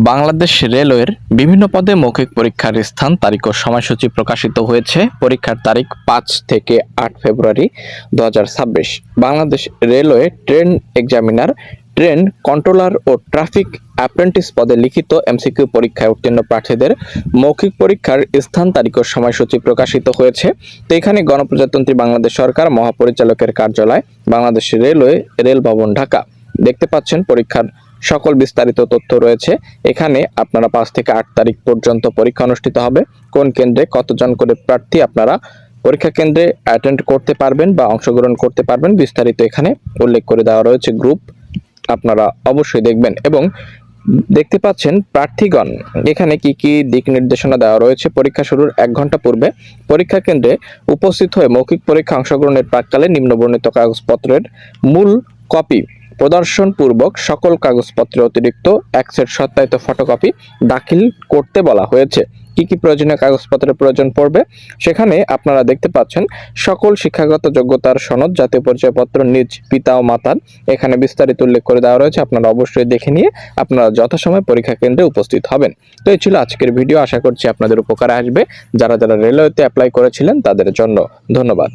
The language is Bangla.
বাংলাদেশ রেলওয়ের বিভিন্ন পদে মৌখিক পরীক্ষার স্থান, তারিখ ও সময়সূচি প্রকাশিত হয়েছে। পরীক্ষার তারিখ 5 থেকে 8 ফেব্রুয়ারি 2026। Bangladesh railway train examiner, train controller ও ট্রাফিক অ্যাপ্রেন্টিস পদে লিখিত এমসিকিউ পরীক্ষায় উত্তীর্ণ প্রার্থীদের মৌখিক পরীক্ষার স্থান, তারিখ ও সময়সূচি প্রকাশিত হয়েছে। তো এখানে গণপ্রজাতন্ত্রী বাংলাদেশ সরকার, মহাপরিচালকের কার্যালয়, বাংলাদেশ রেলওয়ে, রেল ভবন, ঢাকা। দেখতে পাচ্ছেন পরীক্ষার সকল বিস্তারিত তথ্য রয়েছে এখানে। আপনারা 5 থেকে 8 তারিখ পর্যন্ত পরীক্ষা অনুষ্ঠিত হবে। কোন কেন্দ্রে কতজন করে প্রার্থী আপনারা পরীক্ষা কেন্দ্রে অ্যাটেন্ড করতে পারবেন বা অংশগ্রহণ করতে পারবেন, বিস্তারিত এখানে উল্লেখ করে দেওয়া রয়েছে। গ্রুপ আপনারা অবশ্যই দেখবেন এবং দেখতে পাচ্ছেন প্রার্থীগণ এখানে কি কি দিক নির্দেশনা দেওয়া রয়েছে। পরীক্ষা শুরুর 1 ঘন্টা পূর্বে পরীক্ষা কেন্দ্রে উপস্থিত হয়ে মৌখিক পরীক্ষা অংশগ্রহণের প্রাক্কালে নিম্নবর্ণিত কাগজপত্রের মূল কপি প্রদর্শন পূর্বক সকল কাগজপত্রের অতিরিক্ত এক সেট সত্যায়িত ফটোকপি দাখিল করতে বলা হয়েছে। কি কি প্রয়োজনীয় কাগজপত্রের প্রয়োজন পড়বে সেখানে আপনারা দেখতে পাচ্ছেন সকল শিক্ষাগত যোগ্যতার সনদ, জাতীয় পরিচয়পত্র, নিজ পিতা ও মাতার এখানে বিস্তারিত উল্লেখ করে দেওয়া রয়েছে। আপনারা অবশ্যই দেখে নিয়ে আপনারা যথাসময়ে পরীক্ষা কেন্দ্রে উপস্থিত হবেন। তো এই ছিল আজকের ভিডিও। আশা করছি আপনাদের উপকারে আসবে। যারা যারা রেলওয়েতে অ্যাপ্লাই করেছিলেন তাদের জন্য ধন্যবাদ।